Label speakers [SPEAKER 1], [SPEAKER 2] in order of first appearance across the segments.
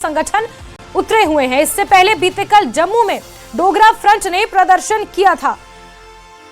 [SPEAKER 1] संगठन उतरे हुए हैं। इससे पहले बीते कल जम्मू में डोगरा फ्रंट ने प्रदर्शन किया था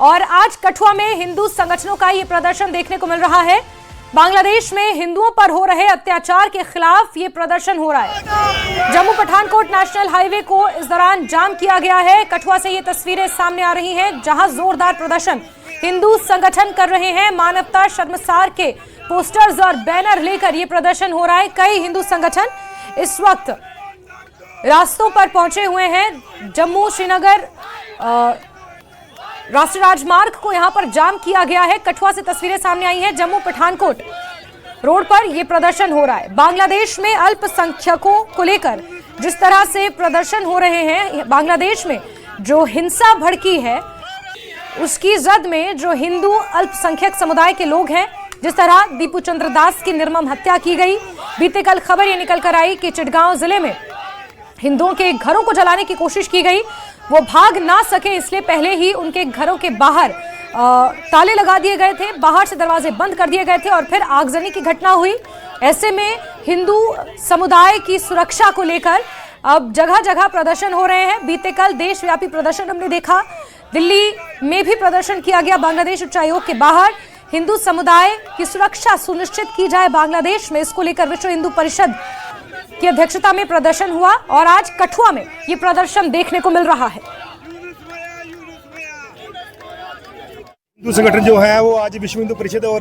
[SPEAKER 1] और आज कठुआ में हिंदू संगठनों का ये प्रदर्शन देखने को मिल रहा है। बांग्लादेश में हिंदुओं पर हो रहे अत्याचार के खिलाफ ये प्रदर्शन हो रहा है। जम्मू पठानकोट नेशनल हाईवे को इस दौरान जाम किया गया है। कठुआ से ये तस्वीरें सामने आ रही हैं जहां जोरदार प्रदर्शन हिंदू संगठन कर रहे हैं। मानवता शर्मसार के पोस्टर्स और बैनर लेकर ये प्रदर्शन हो रहा है। कई हिंदू संगठन इस वक्त रास्तों पर पहुंचे हुए हैं। जम्मू श्रीनगर राष्ट्रीय राजमार्ग को यहां पर जाम किया गया है। कठुआ से तस्वीरें सामने आई हैं। जम्मू पठानकोट रोड पर यह प्रदर्शन हो रहा है। बांग्लादेश में अल्पसंख्यकों को लेकर जिस तरह से प्रदर्शन हो रहे हैं, बांग्लादेश में जो हिंसा भड़की है उसकी जद में जो हिंदू अल्पसंख्यक समुदाय के लोग हैं, जिस तरह दीपू चंद्र दास की निर्मम हत्या की गई। बीते कल खबर ये निकल कर आई कि चिटगांव जिले में हिंदुओं के घरों को जलाने की कोशिश की गई। वो भाग ना सके इसलिए पहले ही उनके घरों के बाहर ताले लगा दिए गए थे, बाहर से दरवाजे बंद कर दिए गए थे और फिर आगजनी की घटना हुई। ऐसे में हिंदू समुदाय की सुरक्षा को लेकर अब जगह जगह प्रदर्शन हो रहे हैं। बीते कल देशव्यापी प्रदर्शन हमने देखा। दिल्ली में भी प्रदर्शन किया गया बांग्लादेश उच्चायोग के बाहर। हिंदू समुदाय की सुरक्षा सुनिश्चित की जाए बांग्लादेश में, इसको लेकर विश्व हिंदू परिषद की अध्यक्षता में प्रदर्शन हुआ और आज कठुआ में ये प्रदर्शन देखने को मिल रहा है।
[SPEAKER 2] हिंदू संगठन जो है वो आज विश्व हिंदू परिषद और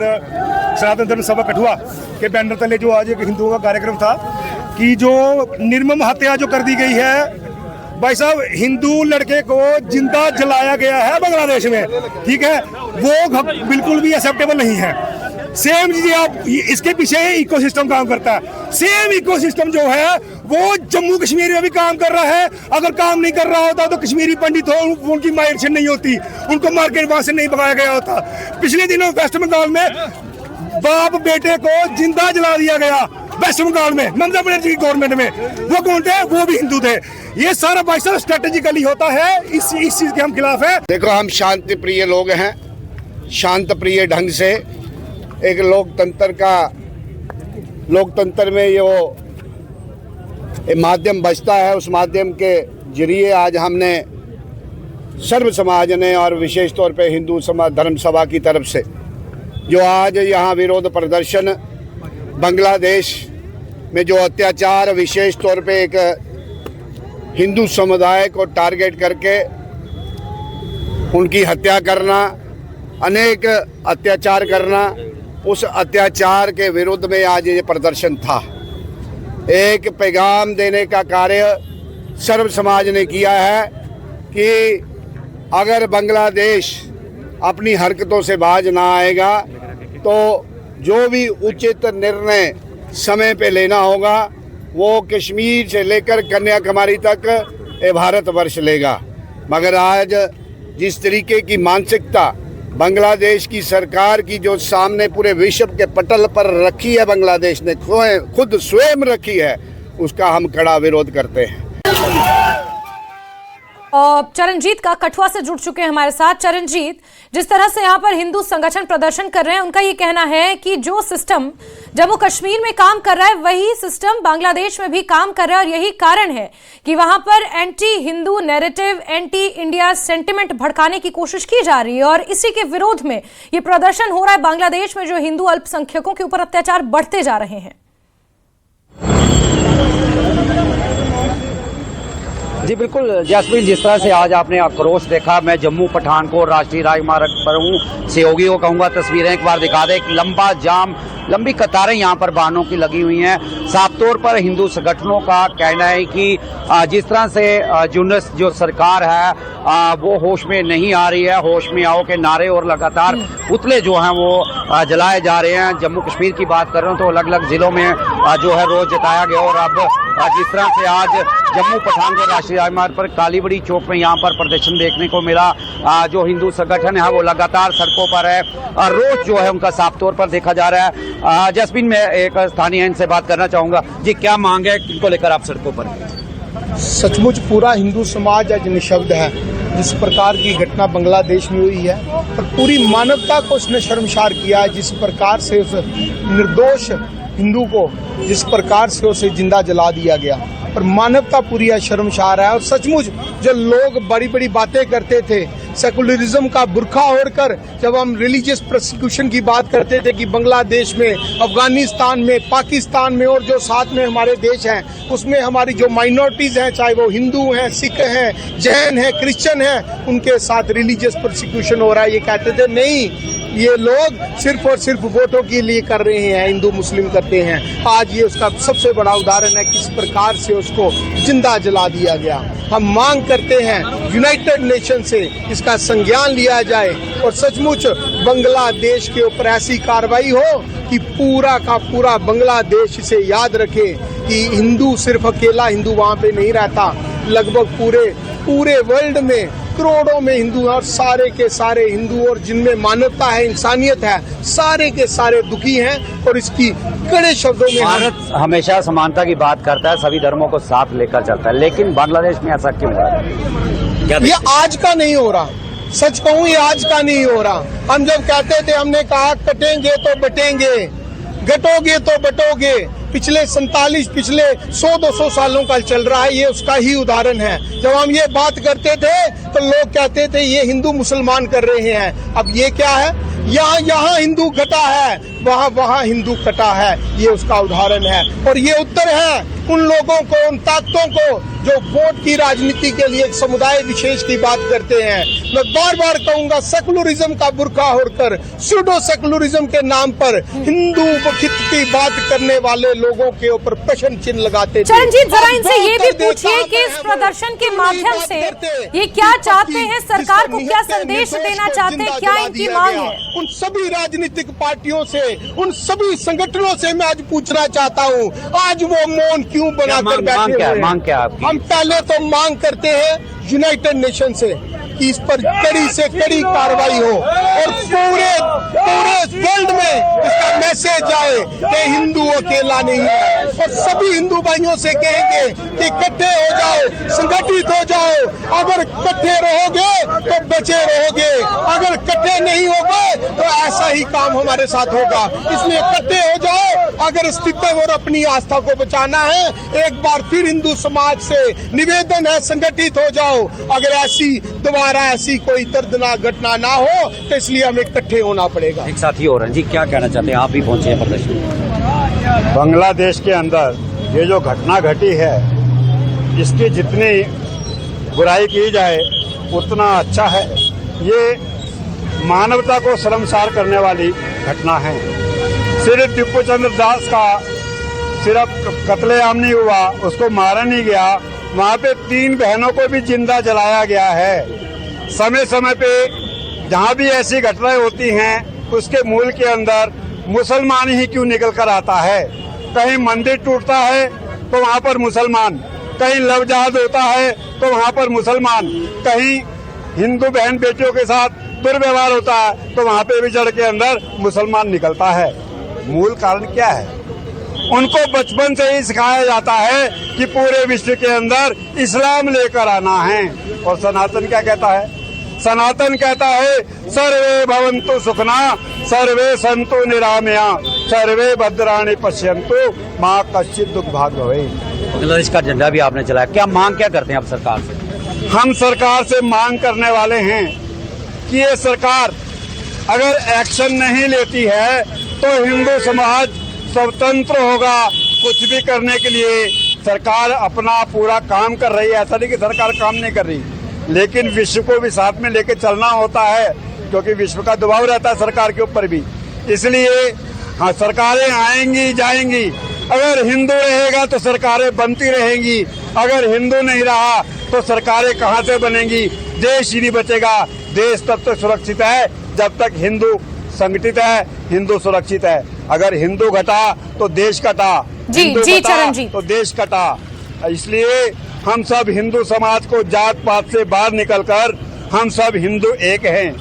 [SPEAKER 2] सनातन धर्म सभा कठुआ के बैनर तले जो आज एक हिंदुओं का कार्यक्रम था कि जो निर्मम हत्या जो कर दी गई है, भाई साहब हिंदू लड़के को जिंदा जलाया गया है बांग्लादेश में, ठीक है, वो बिल्कुल भी एक्सेप्टेबल नहीं है। सेम जी आप इसके पीछे इकोसिस्टम काम करता है। सेम इकोसिस्टम जो है वो जम्मू कश्मीर में भी काम कर रहा है। अगर काम नहीं कर रहा होता तो कश्मीरी पंडित हो उनकी माइग्रेशन नहीं होती, उनको मार के वहां से नहीं भगाया गया होता। पिछले दिनों वेस्ट बंगाल में बाप बेटे को जिंदा जला दिया गया, वेस्ट बंगाल में ममता बनर्जी की गवर्नमेंट में। वो कौन थे? वो भी हिंदू थे। ये सारा भाई साहब स्ट्रेटेजिकली होता है। इस चीज के हम खिलाफ है।
[SPEAKER 3] देखो, हम शांति प्रिय लोग हैं। शांत प्रिय ढंग से एक लोकतंत्र में ये माध्यम बचता है। उस माध्यम के जरिए आज हमने सर्व समाज ने और विशेष तौर पे हिंदू समाज धर्म सभा की तरफ से जो आज यहाँ विरोध प्रदर्शन बांग्लादेश में जो अत्याचार, विशेष तौर पे एक हिंदू समुदाय को टारगेट करके उनकी हत्या करना, अनेक अत्याचार करना, उस अत्याचार के विरुद्ध में आज ये प्रदर्शन था। एक पैगाम देने का कार्य सर्व समाज ने किया है कि अगर बांग्लादेश अपनी हरकतों से बाज ना आएगा तो जो भी उचित निर्णय समय पे लेना होगा वो कश्मीर से लेकर कन्याकुमारी तक भारतवर्ष लेगा। मगर आज जिस तरीके की मानसिकता बांग्लादेश की सरकार की जो सामने पूरे विश्व के पटल पर रखी है, बांग्लादेश ने खुद स्वयं रखी है, उसका हम कड़ा विरोध करते हैं।
[SPEAKER 1] चरणजीत का कठुआ से जुड़ चुके हैं हमारे साथ। चरणजीत, जिस तरह से यहाँ पर हिंदू संगठन प्रदर्शन कर रहे हैं, उनका ये कहना है कि जो सिस्टम जम्मू कश्मीर में काम कर रहा है वही सिस्टम बांग्लादेश में भी काम कर रहा है और यही कारण है कि वहां पर anti Hindu narrative, anti India sentiment भड़काने की कोशिश की जा रही है और इसी के विरोध में ये प्रदर्शन हो रहा है बांग्लादेश में, जो हिंदू अल्पसंख्यकों के ऊपर अत्याचार बढ़ते जा रहे हैं।
[SPEAKER 4] जी बिल्कुल जैस्मीन, जिस तरह से आज आपने आक्रोश देखा, मैं जम्मू पठानकोट राष्ट्रीय राजमार्ग पर हूँ। सहयोगी को कहूँगा तस्वीरें एक बार दिखा दे। एक लंबा जाम, लंबी कतारें यहाँ पर वाहनों की लगी हुई हैं। साफ तौर पर हिंदू संगठनों का कहना है कि जिस तरह से जो सरकार है वो होश में नहीं आ रही है, होश में आओ के नारे और लगातार पुतले जो हैं वो जलाए जा रहे हैं। जम्मू कश्मीर की बात कर रहे हो तो अलग अलग जिलों में जो है रोज जताया गया और अब जिस तरह से आज जम्मू पठानकोट राष्ट्रीय राजमार्ग पर कालीबड़ी चौक में यहाँ पर प्रदर्शन देखने को मिला। जो हिंदू संगठन है वो लगातार सड़कों पर है, रोज जो है उनका साफ तौर पर देखा जा रहा है। जैस्मीन, मैं एक स्थानीय इनसे बात करना चाहूंगा। जी, क्या मांग है, किनको लेकर आप सड़कों पर?
[SPEAKER 5] सचमुच पूरा हिंदू समाज आज निशब्द है। जिस प्रकार की घटना बांग्लादेश में हुई है और पूरी मानवता को उसने शर्मसार किया। जिस प्रकार से उस निर्दोष हिंदू को जिस प्रकार से उसे जिंदा जला दिया गया, और मानवता पूरी शर्मसार है। और सचमुच जो लोग बड़ी बड़ी बातें करते थे, सेकुलरिज्म का बुर्खा ओढ़कर जब हम रिलीजियस प्रोसिक्यूशन की बात करते थे कि बांग्लादेश में, अफगानिस्तान में, पाकिस्तान में और जो साथ में हमारे देश हैं उसमें हमारी जो माइनॉरिटीज हैं, चाहे वो हिंदू हैं, सिख हैं, जैन हैं, क्रिश्चियन हैं, उनके साथ रिलीजियस प्रोसिक्यूशन हो रहा है, ये कहते थे नहीं, ये लोग सिर्फ और सिर्फ वोटों के लिए कर रहे हैं, हिंदू मुस्लिम करते हैं। आज ये उसका सबसे बड़ा उदाहरण है किस प्रकार से उसको जिंदा जला दिया गया। हम मांग करते हैं यूनाइटेड नेशन से इसका संज्ञान लिया जाए और सचमुच बांग्लादेश के ऊपर ऐसी कार्रवाई हो कि पूरा का पूरा बांग्लादेश इसे याद रखे कि हिंदू सिर्फ अकेला हिंदू वहाँ पे नहीं रहता, लगभग पूरे वर्ल्ड में करोड़ों में हिंदू हैं और सारे के सारे हिंदू और जिनमें मानवता है, इंसानियत है, सारे के सारे दुखी हैं। और इसकी कड़े शब्दों में
[SPEAKER 4] भारत हमेशा समानता की बात करता है, सभी धर्मों को साथ लेकर चलता है, लेकिन बांग्लादेश में ऐसा क्यों हो रहा है?
[SPEAKER 5] ये आज का नहीं हो रहा, सच कहूँ ये आज का नहीं हो रहा। हम जब कहते थे, हमने कहा कटेंगे तो बटेंगे, गटोगे तो बटोगे, पिछले 100-200 सालों का चल रहा है, ये उसका ही उदाहरण है। जब हम ये बात करते थे तो लोग कहते थे ये हिंदू मुसलमान कर रहे हैं। अब ये क्या है, यहाँ हिंदू घटा है, वहाँ हिंदू कटा है, ये उसका उदाहरण है। और ये उत्तर है उन लोगों को, उन ताकतों को जो वोट की राजनीति के लिए एक समुदाय विशेष की बात करते हैं। मैं बार बार कहूंगा, सेकुलरिज्म का बुर्का ओढ़कर सूडो सेकुलरिज्म के नाम पर हिंदू हित की बात करने वाले लोगों के ऊपर प्रश्न चिन्ह लगाते थे।
[SPEAKER 1] चरणजीत, जरा इनसे ये भी पूछिए कि इस प्रदर्शन के माध्यम से ये क्या चाहते हैं, सरकार को क्या संदेश देना चाहते हैं, क्या इनकी मांग है?
[SPEAKER 5] उन सभी राजनीतिक पार्टियों से, उन सभी संगठनों से मैं आज पूछना चाहता हूँ, आज वो मौन क्यों बनाकर बैठे हुए हैं?
[SPEAKER 4] मांग क्या आपकी?
[SPEAKER 5] हम पहले तो मांग करते हैं यूनाइटेड नेशन से कि इस पर कड़ी से कड़ी कार्रवाई हो और पूरे वर्ल्ड में इसका मैसेज आए कि हिंदू अकेला नहीं है। और सभी हिंदू भाइयों से कहेंगे कि इकट्ठे हो जाओ, संगठित हो जाओ। अगर इकट्ठे रहोगे तो बचे रहोगे, अगर इकट्ठे नहीं होगे तो ऐसा ही काम हमारे साथ होगा। इसलिए इकट्ठे हो जाओ, अगर अस्तित्व और अपनी आस्था को बचाना है। एक बार फिर हिंदू समाज से निवेदन है, संगठित हो जाओ। अगर ऐसी कोई दर्दनाक घटना ना हो तो इसलिए हमें इकट्ठे होना पड़ेगा।
[SPEAKER 4] एक साथी और हैं जी, क्या कहना चाहते हैं? आप भी पहुंचे हैं प्रदर्शन।
[SPEAKER 6] बांग्लादेश के अंदर ये जो घटना घटी है, इसकी जितनी बुराई की जाए उतना अच्छा है। ये मानवता को शर्मसार करने वाली घटना है। सिर्फ टिप्पू चंद्र दास का सिर्फ कत्लेआम नहीं हुआ, उसको मारा नहीं गया, वहाँ पे 3 बहनों को भी जिंदा जलाया गया है। समय समय पे जहाँ भी ऐसी घटनाएं होती हैं उसके मूल के अंदर मुसलमान ही क्यों निकल कर आता है। कहीं मंदिर टूटता है तो वहाँ पर मुसलमान, कहीं लव जहाज होता है तो वहाँ पर मुसलमान, कहीं हिंदू बहन बेटियों के साथ दुर्व्यवहार होता है तो वहाँ पे भी जड़ के अंदर मुसलमान निकलता है। मूल कारण क्या है? उनको बचपन से ही सिखाया जाता है कि पूरे विश्व के अंदर इस्लाम लेकर आना है। और सनातन क्या कहता है? सनातन कहता है सर्वे भवन्तु सुखना सर्वे सन्तु निरामया सर्वे भद्राणि पश्यन्तु माँ कश्चित् दुख भाग भवे।
[SPEAKER 4] बांग्लादेश का झंडा भी आपने चलाया, क्या मांग क्या करते हैं आप सरकार से?
[SPEAKER 6] हम सरकार से मांग करने वाले हैं कि ये सरकार अगर एक्शन नहीं लेती है तो हिंदू समाज स्वतंत्र होगा कुछ भी करने के लिए। सरकार अपना पूरा काम कर रही है, ऐसा नहीं कि सरकार काम नहीं कर रही, लेकिन विश्व को भी साथ में लेके चलना होता है क्योंकि विश्व का दबाव रहता है सरकार के ऊपर भी। इसलिए हाँ, सरकारें आएंगी जाएंगी, अगर हिंदू रहेगा तो सरकारें बनती रहेंगी, अगर हिंदू नहीं रहा तो सरकारें कहाँ से बनेंगी। देश ही नहीं बचेगा। देश तब तक सुरक्षित है जब तक हिंदू संगठित है, हिंदू सुरक्षित है। अगर हिंदू घटा तो देश कटा, हिंदू घटा तो देश कटा। इसलिए हम सब हिंदू समाज को जात पात से बाहर निकलकर हम सब हिंदू एक हैं।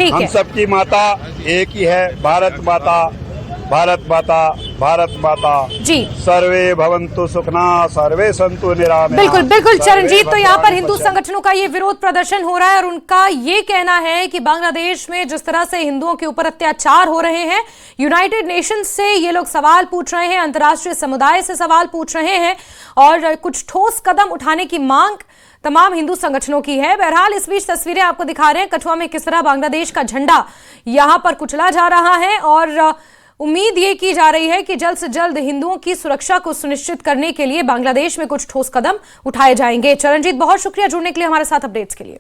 [SPEAKER 6] हम सबकी माता एक ही है, भारत माता भारत माता
[SPEAKER 1] जी
[SPEAKER 6] सर्वे भवन्तु सुखना सर्वे संतु निरामया।
[SPEAKER 1] बिल्कुल बिल्कुल
[SPEAKER 6] सर्वे
[SPEAKER 1] चरणजीत, तो यहाँ पर
[SPEAKER 6] भद्राणि
[SPEAKER 1] हिंदू
[SPEAKER 6] पश्यन्तु।
[SPEAKER 1] संगठनों का ये विरोध प्रदर्शन हो रहा है और उनका ये कहना है कि बांग्लादेश में जिस तरह से हिंदुओं के ऊपर अत्याचार हो रहे हैं, यूनाइटेड नेशंस से ये लोग सवाल पूछ रहे हैं, अंतर्राष्ट्रीय समुदाय से सवाल पूछ रहे हैं और कुछ ठोस कदम उठाने की मांग तमाम हिंदू संगठनों की है। बहरहाल इस बीच तस्वीरें आपको दिखा रहे हैं कठुआ में किस तरह बांग्लादेश का झंडा यहां पर कुचला जा रहा है और उम्मीद ये की जा रही है कि जल्द से जल्द हिंदुओं की सुरक्षा को सुनिश्चित करने के लिए बांग्लादेश में कुछ ठोस कदम उठाए जाएंगे। चरणजीत, बहुत शुक्रिया जुड़ने के लिए हमारे साथ अपडेट्स के लिए।